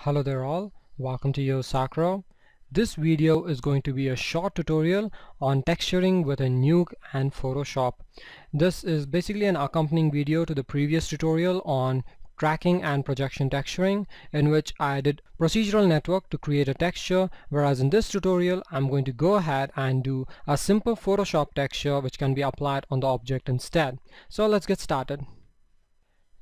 Hello there all, welcome to YoSakura. This video is going to be a short tutorial on texturing with a Nuke and Photoshop. This is basically an accompanying video to the previous tutorial on tracking and projection texturing, in which I did procedural network to create a texture, whereas in this tutorial I'm going to go ahead and do a simple Photoshop texture which can be applied on the object instead. So let's get started.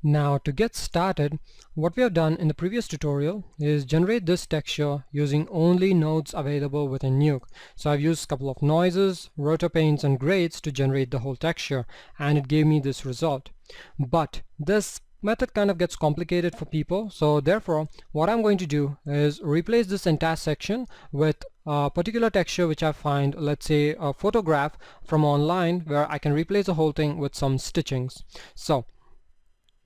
Now to get started, what we have done in the previous tutorial is generate this texture using only nodes available within Nuke. So I've used a couple of noises, rotor paints and grades to generate the whole texture, and it gave me this result. But this method kind of gets complicated for people, so therefore what I'm going to do is replace this entire section with a particular texture which I find, let's say a photograph from online, where I can replace the whole thing with some stitchings. So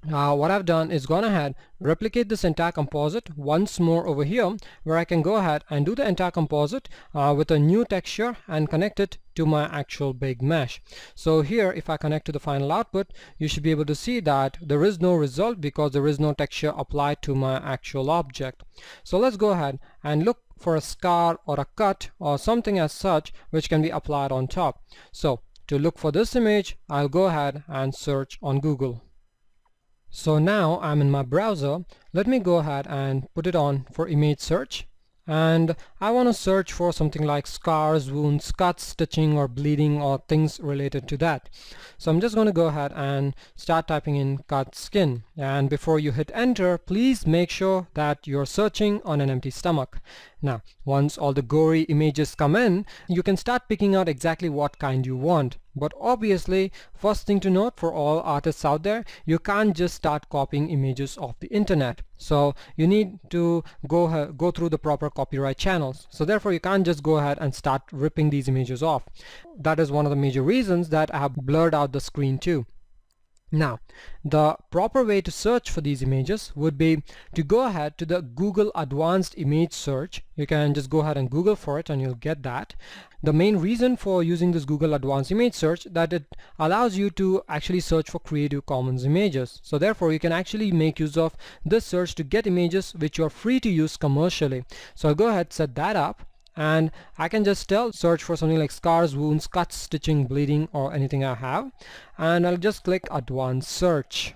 what I've done is gone ahead, replicate this entire composite once more over here, where I can go ahead and do the entire composite with a new texture and connect it to my actual big mesh. So here, if I connect to the final output, you should be able to see that there is no result because there is no texture applied to my actual object. So let's go ahead and look for a scar or a cut or something as such which can be applied on top. So to look for this image, I'll go ahead and search on Google. So now I'm in my browser. Let me go ahead and put it on for image search, and I want to search for something like scars, wounds, cuts, stitching or bleeding or things related to that. So I'm just going to go ahead and start typing in cut skin, and before you hit enter, please make sure that you're searching on an empty stomach. Now once all the gory images come in, you can start picking out exactly what kind you want. But obviously, first thing to note for all artists out there, you can't just start copying images off the internet. So you need to go through the proper copyright channels. So therefore you can't just go ahead and start ripping these images off. That is one of the major reasons that I have blurred out the screen too. Now, the proper way to search for these images would be to go ahead to the Google Advanced Image Search. You can just go ahead and Google for it and you'll get that. The main reason for using this Google Advanced Image Search that it allows you to actually search for Creative Commons images. So therefore you can actually make use of this search to get images which are free to use commercially. So I'll go ahead, set that up, and I can just search for something like scars, wounds, cuts, stitching, bleeding or anything I have, and I'll just click advanced search,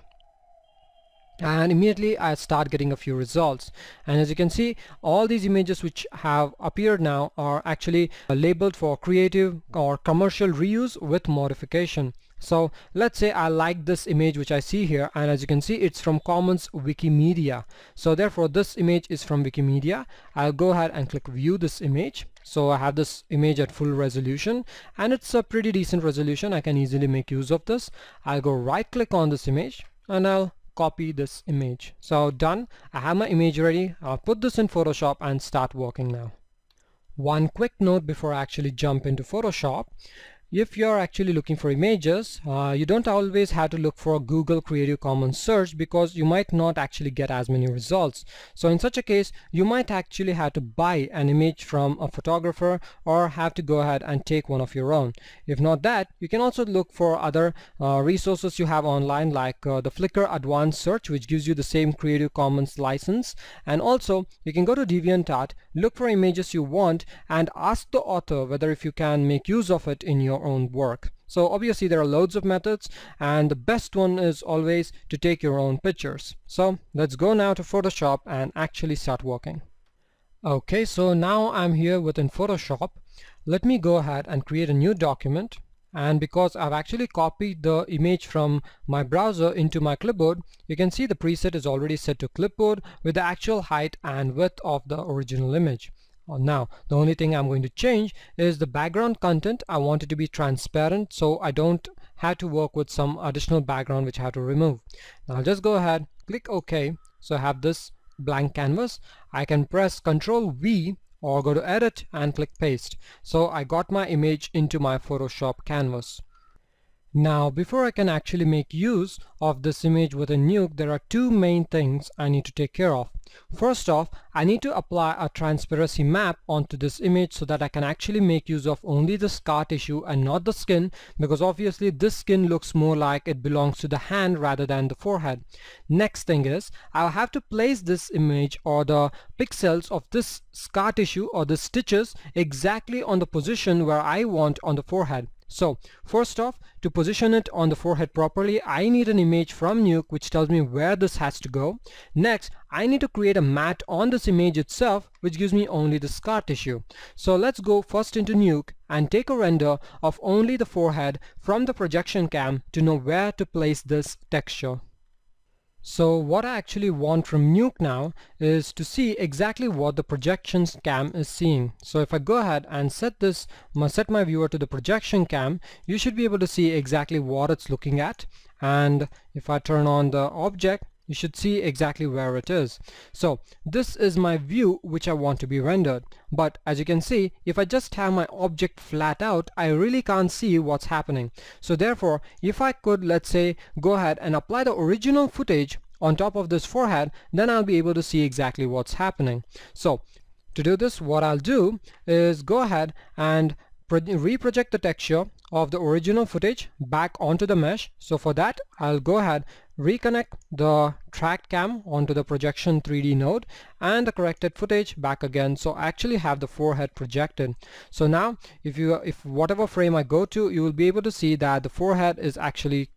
and immediately I start getting a few results. And as you can see, all these images which have appeared now are actually labeled for creative or commercial reuse with modification. So let's say I like this image which I see here, and as you can see it's from Commons Wikimedia. So therefore this image is from Wikimedia. I'll go ahead and click view this image. So I have this image at full resolution and it's a pretty decent resolution. I can easily make use of this. I'll go right click on this image and I'll copy this image. So done, I have my image ready. I'll put this in Photoshop and start working now. One quick note before I actually jump into Photoshop. If you're actually looking for images, you don't always have to look for Google Creative Commons search because you might not actually get as many results. So in such a case, you might actually have to buy an image from a photographer or have to go ahead and take one of your own. If not that, you can also look for other resources you have online, like the Flickr Advanced Search, which gives you the same Creative Commons license. And also you can go to DeviantArt, look for images you want and ask the author whether if you can make use of it in your own work. So obviously there are loads of methods, and the best one is always to take your own pictures. So let's go now to Photoshop and actually start working. Okay, so now I'm here within Photoshop. Let me go ahead and create a new document, and because I've actually copied the image from my browser into my clipboard, you can see the preset is already set to clipboard with the actual height and width of the original image. Now the only thing I'm going to change is the background content. I want it to be transparent so I don't have to work with some additional background which I have to remove. Now I'll just go ahead, click OK. So I have this blank canvas. I can press Ctrl V or go to edit and click paste. So I got my image into my Photoshop canvas. Now, before I can actually make use of this image with a nuke, there are two main things I need to take care of. First off, I need to apply a transparency map onto this image so that I can actually make use of only the scar tissue and not the skin, because obviously this skin looks more like it belongs to the hand rather than the forehead. Next thing is, I'll have to place this image or the pixels of this scar tissue or the stitches exactly on the position where I want on the forehead. So first off, to position it on the forehead properly, I need an image from Nuke which tells me where this has to go. Next, I need to create a matte on this image itself which gives me only the scar tissue. So let's go first into Nuke and take a render of only the forehead from the projection cam to know where to place this texture. So what I actually want from Nuke now is to see exactly what the projections cam is seeing. So if I go ahead and set my viewer to the projection cam, you should be able to see exactly what it's looking at. And if I turn on the object, you should see exactly where it is. So this is my view which I want to be rendered. But as you can see, if I just have my object flat out, I really can't see what's happening. So therefore, if I could, let's say, go ahead and apply the original footage on top of this forehead, then I'll be able to see exactly what's happening. So to do this, what I'll do is go ahead and reproject the texture of the original footage back onto the mesh. So for that, I'll go ahead, reconnect the tracked cam onto the projection 3D node and the corrected footage back again, so I actually have the forehead projected. So now if whatever frame I go to, you will be able to see that the forehead is actually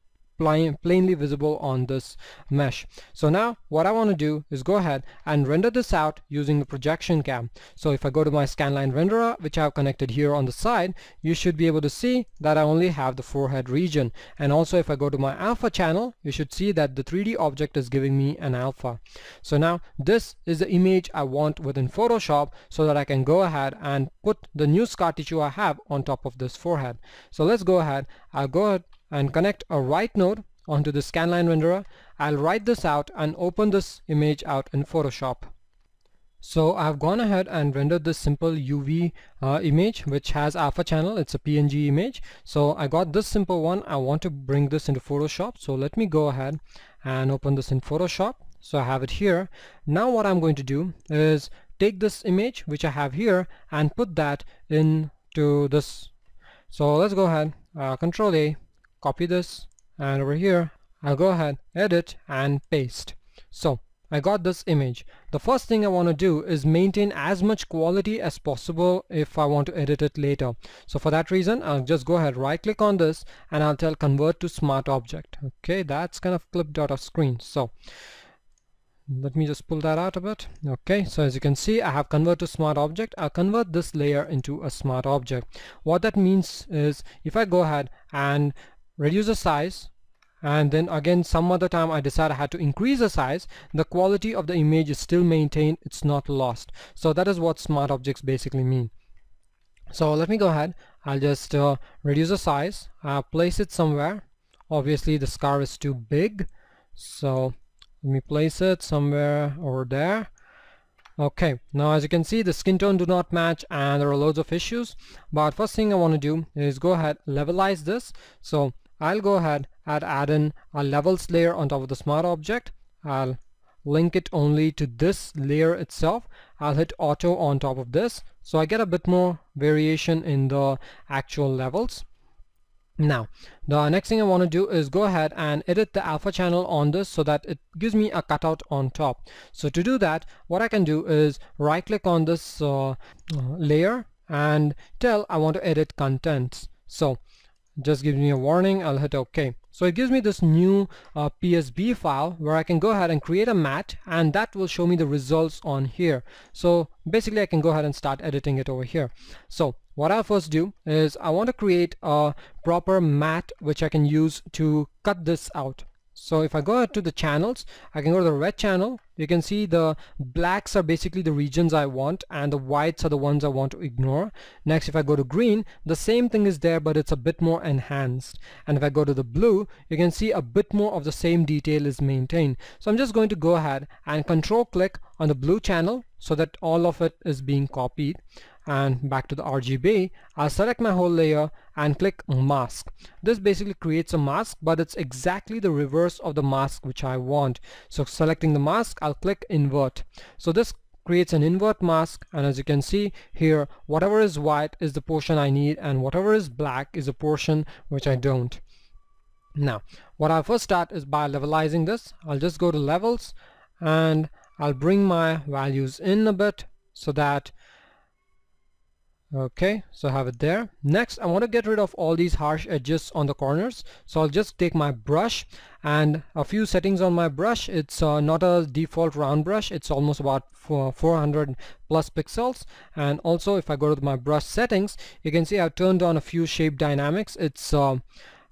plainly visible on this mesh. So now what I want to do is go ahead and render this out using the projection cam. So if I go to my scanline renderer, which I have connected here on the side, you should be able to see that I only have the forehead region. And also if I go to my alpha channel, you should see that the 3D object is giving me an alpha. So now this is the image I want within Photoshop so that I can go ahead and put the new scar tissue I have on top of this forehead. So let's go ahead. I'll go ahead and connect a write node onto the scanline renderer. I'll write this out and open this image out in Photoshop. So I've gone ahead and rendered this simple UV image which has alpha channel. It's a PNG image. So I got this simple one. I want to bring this into Photoshop. So let me go ahead and open this in Photoshop. So I have it here. Now what I'm going to do is take this image which I have here and put that into this. So let's go ahead, Control A, copy this, and over here I'll go ahead, edit and paste. So I got this image. The first thing I want to do is maintain as much quality as possible if I want to edit it later. So for that reason, I'll just go ahead, right click on this, and I'll tell convert to smart object. Okay, that's kind of clipped out of screen. So let me just pull that out a bit. Okay, so as you can see, I have convert to smart object. I'll convert this layer into a smart object. What that means is if I go ahead and reduce the size, and then again some other time I decide I had to increase the size, the quality of the image is still maintained, it's not lost. So that is what smart objects basically mean. So let me go ahead, I'll just reduce the size, place it somewhere. Obviously the scar is too big, so let me place it somewhere over there. Okay, now as you can see, the skin tone do not match and there are loads of issues. But first thing I want to do is go ahead, levelize this. So I'll go ahead and add in a levels layer on top of the smart object. I'll link it only to this layer itself. I'll hit auto on top of this, so I get a bit more variation in the actual levels. Now the next thing I want to do is go ahead and edit the alpha channel on this so that it gives me a cutout on top. So to do that, what I can do is right click on this layer and tell I want to edit contents. So just gives me a warning. I'll hit OK. So it gives me this new PSB file where I can go ahead and create a matte, and that will show me the results on here. So basically I can go ahead and start editing it over here. So what I'll first do is I want to create a proper matte which I can use to cut this out. So if I go to the channels, I can go to the red channel. You can see the blacks are basically the regions I want and the whites are the ones I want to ignore. Next, if I go to green, the same thing is there, but it's a bit more enhanced. And if I go to the blue, you can see a bit more of the same detail is maintained. So I'm just going to go ahead and control click on the blue channel so that all of it is being copied. and back to the RGB, I'll select my whole layer and click mask. This basically creates a mask, but it's exactly the reverse of the mask which I want. So selecting the mask, I'll click invert. So this creates an invert mask, and as you can see here, whatever is white is the portion I need and whatever is black is a portion which I don't. Now what I'll first start is by levelizing this. I'll just go to levels and I'll bring my values in a bit so that, okay, so I have it there. Next I want to get rid of all these harsh edges on the corners, so I'll just take my brush and a few settings on my brush. It's not a default round brush, it's almost about 400 plus pixels. And also if I go to my brush settings, you can see I've turned on a few shape dynamics. It's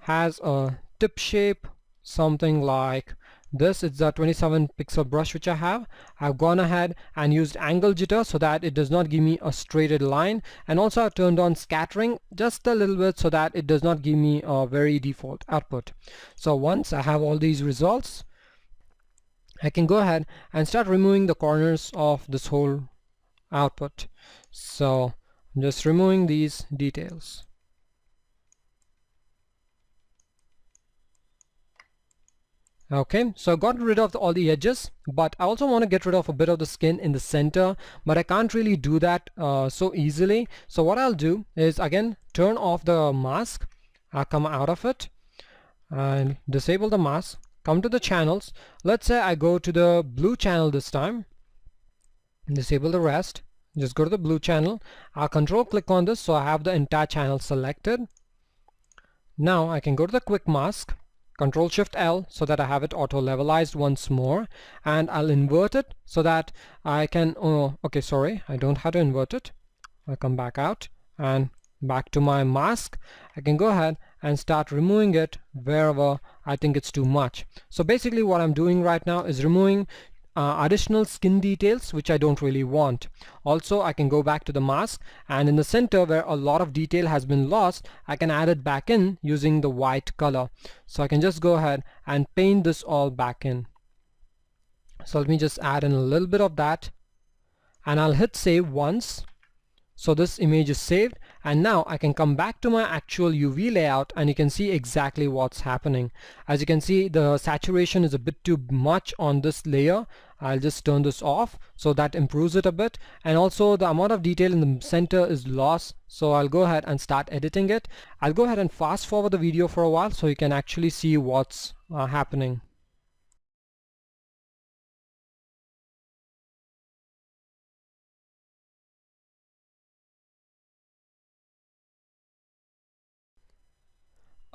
has a tip shape, something like this. It's a 27 pixel brush which I have. I've gone ahead and used angle jitter so that it does not give me a straighted line, and also I've turned on scattering just a little bit so that it does not give me a very default output. So once I have all these results, I can go ahead and start removing the corners of this whole output. So I'm just removing these details. Okay, so I got rid of all the edges, but I also want to get rid of a bit of the skin in the center, but I can't really do that so easily. So what I'll do is again turn off the mask. I'll come out of it and disable the mask, come to the channels. Let's say I go to the blue channel this time, disable the rest, just go to the blue channel. I'll control click on this so I have the entire channel selected. Now I can go to the quick mask, Control Shift L so that I have it auto levelized once more, and I'll invert it so that I can, okay, sorry, I don't have to invert it. I'll come back out and back to my mask. I can go ahead and start removing it wherever I think it's too much. So basically what I'm doing right now is removing additional skin details which I don't really want. Also I can go back to the mask, and in the center where a lot of detail has been lost, I can add it back in using the white color. So I can just go ahead and paint this all back in. So let me just add in a little bit of that, and I'll hit save once. So this image is saved, and now I can come back to my actual UV layout and you can see exactly what's happening. As you can see, the saturation is a bit too much on this layer. I'll just turn this off so that improves it a bit, and also the amount of detail in the center is lost, so I'll go ahead and start editing it. I'll go ahead and fast forward the video for a while so you can actually see what's happening.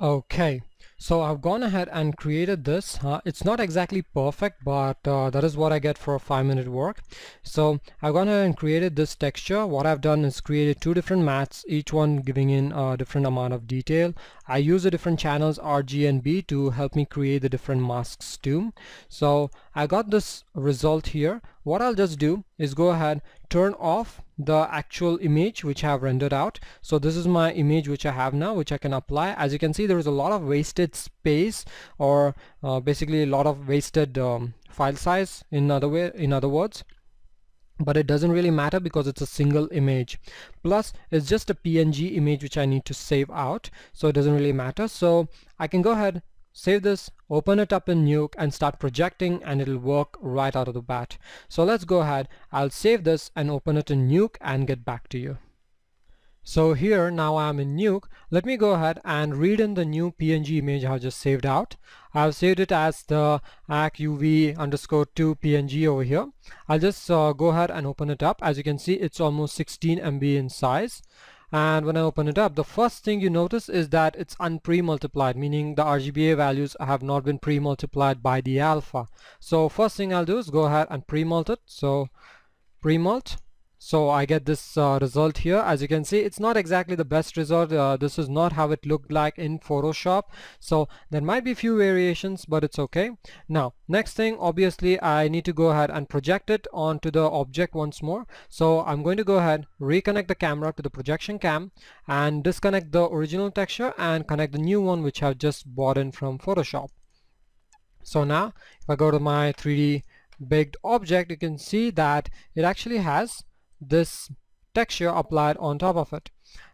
Okay, so I've gone ahead and created this. It's not exactly perfect, but that is what I get for a 5-minute work. So I've gone ahead and created this texture. What I've done is created 2 different mats, each one giving in a different amount of detail. I use the different channels RG and B to help me create the different masks too. So I got this result here. What I'll just do is go ahead, turn off the actual image which I have rendered out. So this is my image which I have now, which I can apply. As you can see, there is a lot of wasted space, or basically a lot of wasted file size in other words. But it doesn't really matter because it's a single image. Plus it's just a PNG image which I need to save out, so it doesn't really matter. So I can go ahead, save this, open it up in Nuke and start projecting, and it'll work right out of the bat. So let's go ahead, I'll save this and open it in Nuke and get back to you. So here now I'm in Nuke. Let me go ahead and read in the new PNG image I've just saved out. I've saved it as the ACUV_2 PNG over here. I'll just go ahead and open it up. As you can see, it's almost 16 MB in size. And when I open it up, the first thing you notice is that it's unpre-multiplied, meaning the RGBA values have not been pre-multiplied by the alpha. So first thing I'll do is go ahead and pre-mult it. So pre-mult. So I get this result here. As you can see, it's not exactly the best result. This is not how it looked like in Photoshop. So there might be a few variations, but it's okay. Now, next thing, obviously, I need to go ahead and project it onto the object once more. So I'm going to go ahead, reconnect the camera to the projection cam and disconnect the original texture and connect the new one which I've just bought in from Photoshop. So now, if I go to my 3D baked object, you can see that it actually has this texture applied on top of it.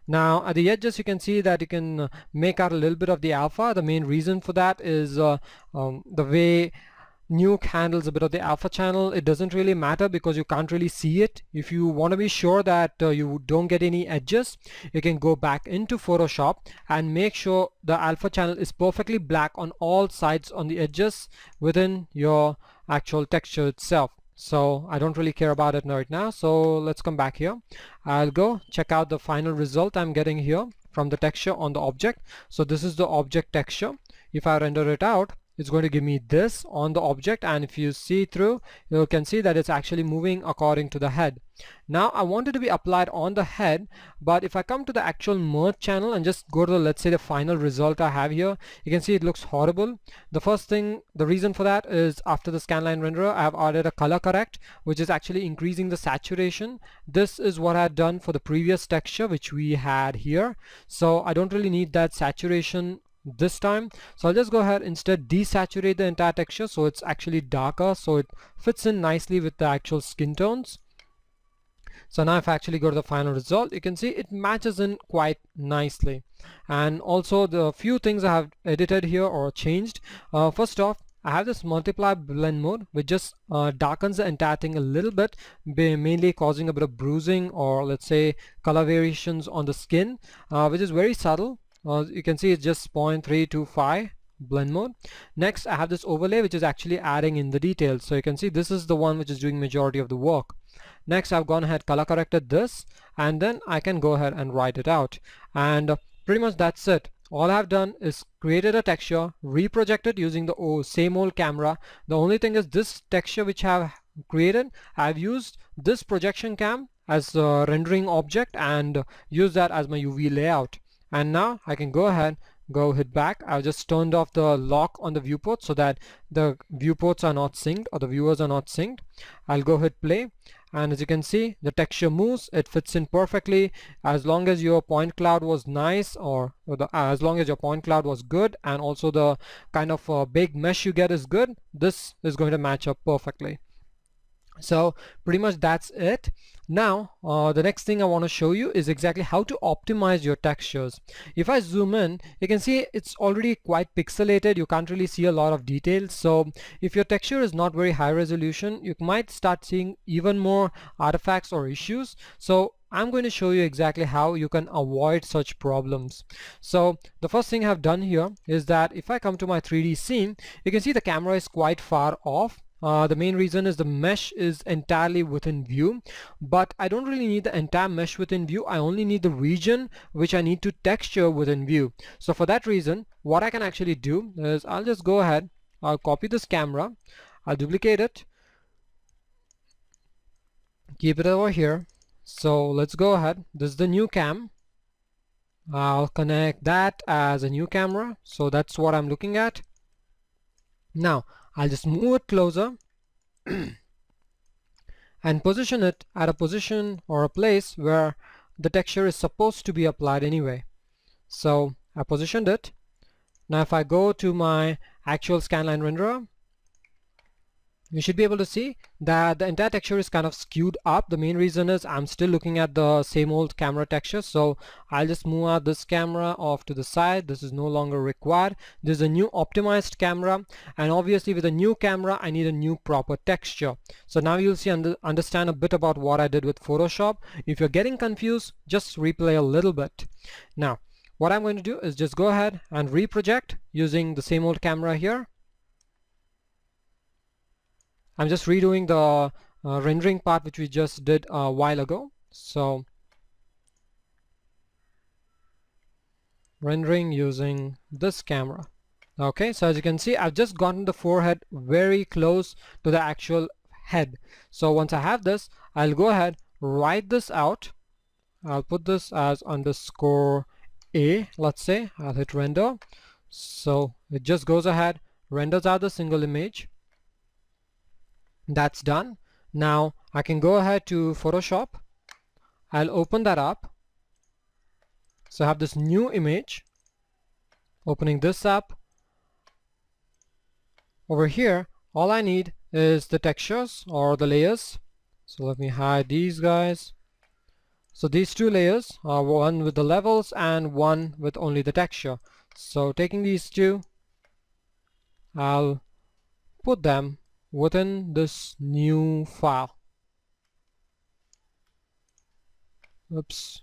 Now at the edges you can see that you can make out a little bit of the alpha. The main reason for that is the way Nuke handles a bit of the alpha channel. It doesn't really matter because you can't really see it. If you want to be sure that you don't get any edges, you can go back into Photoshop and make sure the alpha channel is perfectly black on all sides on the edges within your actual texture itself. So I don't really care about it right now, so let's come back here. I'll go check out the final result I'm getting here from the texture on the object. So this is the object texture. If I render it out, it's going to give me this on the object, and if you see through, you can see that it's actually moving according to the head. Now I want it to be applied on the head, but if I come to the actual merge channel and just go to the, let's say, the final result I have here, you can see it looks horrible. The first thing, the reason for that is after the scanline renderer I have added a color correct, which is actually increasing the saturation. This is what I had done for the previous texture which we had here, so I don't really need that saturation this time. So I'll just go ahead instead desaturate the entire texture so it's actually darker, so it fits in nicely with the actual skin tones. So now if I actually go to the final result, you can see it matches in quite nicely. And also the few things I have edited here or changed. First off, I have this multiply blend mode which just darkens the entire thing a little bit, mainly causing a bit of bruising or let's say color variations on the skin, which is very subtle. You can see it's just 0.325 blend mode. Next I have this overlay which is actually adding in the details, so you can see this is the one which is doing majority of the work. Next I've gone ahead color corrected this, and then I can go ahead and write it out, and pretty much that's it. All I've done is created a texture, reprojected using the same old camera. The only thing is this texture which I've created, I've used this projection cam as a rendering object and use that as my UV layout. And now I can go ahead, hit back. I've just turned off the lock on the viewport so that the viewports are not synced or the viewers are not synced. I'll go hit play, and as you can see the texture moves, it fits in perfectly. As long as your point cloud was nice, or as long as your point cloud was good, and also the kind of big mesh you get is good, this is going to match up perfectly. So pretty much that's it. Now the next thing I want to show you is exactly how to optimize your textures. If I zoom in, you can see it's already quite pixelated. You can't really see a lot of details. So if your texture is not very high resolution, you might start seeing even more artifacts or issues. So I'm going to show you exactly how you can avoid such problems. So the first thing I've done here is that if I come to my 3D scene, you can see the camera is quite far off. The main reason is the mesh is entirely within view, but I don't really need the entire mesh within view. I only need the region which I need to texture within view. So for that reason, what I can actually do is I'll just go ahead, I'll copy this camera, I'll duplicate it, keep it over here. So let's go ahead, this is the new cam. I'll connect that as a new camera, so that's what I'm looking at. Now I'll just move it closer and position it at a position or a place where the texture is supposed to be applied anyway. So I positioned it. Now if I go to my actual scanline renderer, you should be able to see that the entire texture is kind of skewed up. The main reason is I'm still looking at the same old camera texture, so I'll just move out this camera off to the side. This is no longer required. This is a new optimized camera, and obviously with a new camera I need a new proper texture. So now you'll see understand a bit about what I did with Photoshop. If you're getting confused, just replay a little bit. Now what I'm going to do is just go ahead and reproject using the same old camera here. I'm just redoing the rendering part which we just did a while ago. So rendering using this camera. Okay, so as you can see, I've just gotten the forehead very close to the actual head. So once I have this, I'll go ahead, write this out. I'll put this as underscore A, let's say. I'll hit render. So it just goes ahead, renders out the single image. That's done. Now I can go ahead to Photoshop. I'll open that up. So I have this new image. Opening this up. Over here, all I need is the textures or the layers. So let me hide these guys. So these two layers are one with the levels and one with only the texture. So taking these two, I'll put them within this new file. Oops.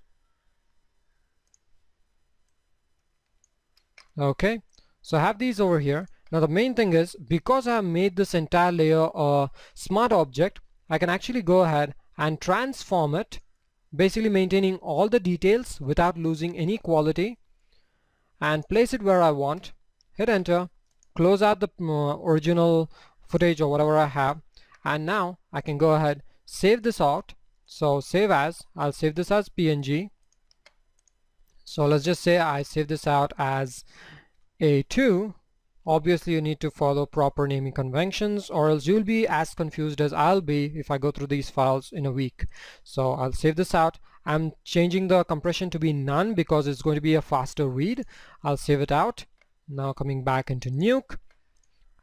Okay, so I have these over here. Now the main thing is, because I have made this entire layer a smart object, I can actually go ahead and transform it, basically maintaining all the details without losing any quality, and place it where I want. Hit enter, close out the original footage or whatever I have, and now I can go ahead, save this out. So save as, I'll save this as PNG. So let's just say I save this out as A2. Obviously you need to follow proper naming conventions, or else you'll be as confused as I'll be if I go through these files in a week. So I'll save this out. I'm changing the compression to be none because it's going to be a faster read. I'll save it out. Now coming back into Nuke,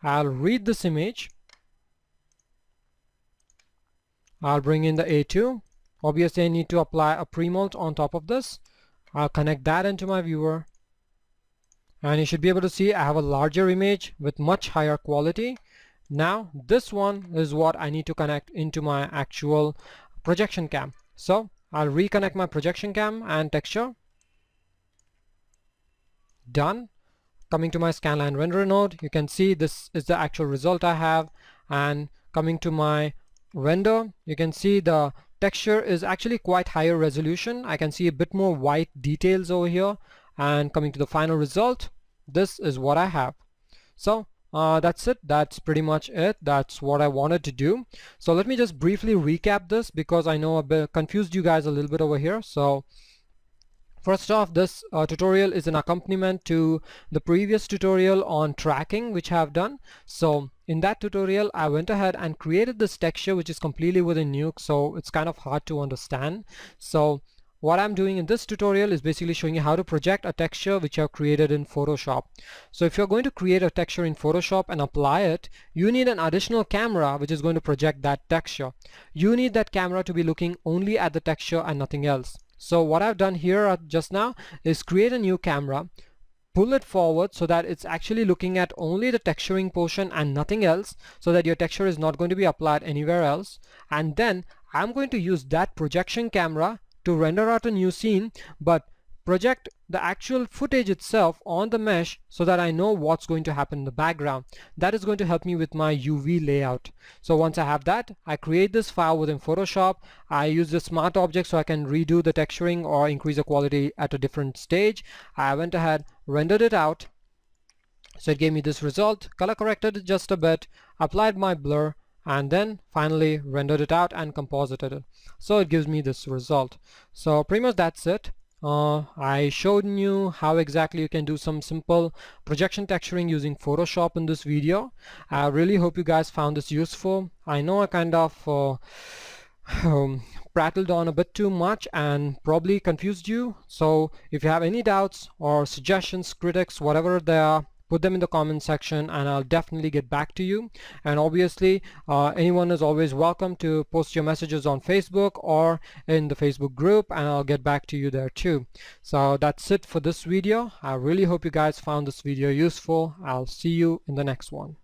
I'll read this image. I'll bring in the A2. Obviously I need to apply a pre-mult on top of this. I'll connect that into my viewer, and you should be able to see I have a larger image with much higher quality. Now this one is what I need to connect into my actual projection cam. So I'll reconnect my projection cam and texture. Done. Coming to my scanline renderer node, you can see this is the actual result I have, and coming to my render, you can see the texture is actually quite higher resolution. I can see a bit more white details over here, and coming to the final result, this is what I have. So that's it. That's pretty much it. That's what I wanted to do. So let me just briefly recap this because I know I confused you guys a little bit over here. So first off, this tutorial is an accompaniment to the previous tutorial on tracking which I have done. So in that tutorial I went ahead and created this texture which is completely within Nuke, so it's kind of hard to understand. So what I'm doing in this tutorial is basically showing you how to project a texture which I've created in Photoshop. So if you're going to create a texture in Photoshop and apply it, you need an additional camera which is going to project that texture. You need that camera to be looking only at the texture and nothing else. So what I've done here just now is create a new camera, pull it forward so that it's actually looking at only the texturing portion and nothing else, so that your texture is not going to be applied anywhere else. And then I'm going to use that projection camera to render out a new scene, but project the actual footage itself on the mesh so that I know what's going to happen in the background. That is going to help me with my UV layout. So once I have that, I create this file within Photoshop. I use the smart object so I can redo the texturing or increase the quality at a different stage. I went ahead, rendered it out. So it gave me this result, color corrected it just a bit, applied my blur, and then finally rendered it out and composited it. So it gives me this result. So pretty much that's it. I showed you how exactly you can do some simple projection texturing using Photoshop in this video. I really hope you guys found this useful. I know I kind of prattled on a bit too much and probably confused you. So if you have any doubts or suggestions, critics, whatever they are, put them in the comment section and I'll definitely get back to you. And obviously anyone is always welcome to post your messages on Facebook or in the Facebook group, and I'll get back to you there too. So that's it for this video. I really hope you guys found this video useful. I'll see you in the next one.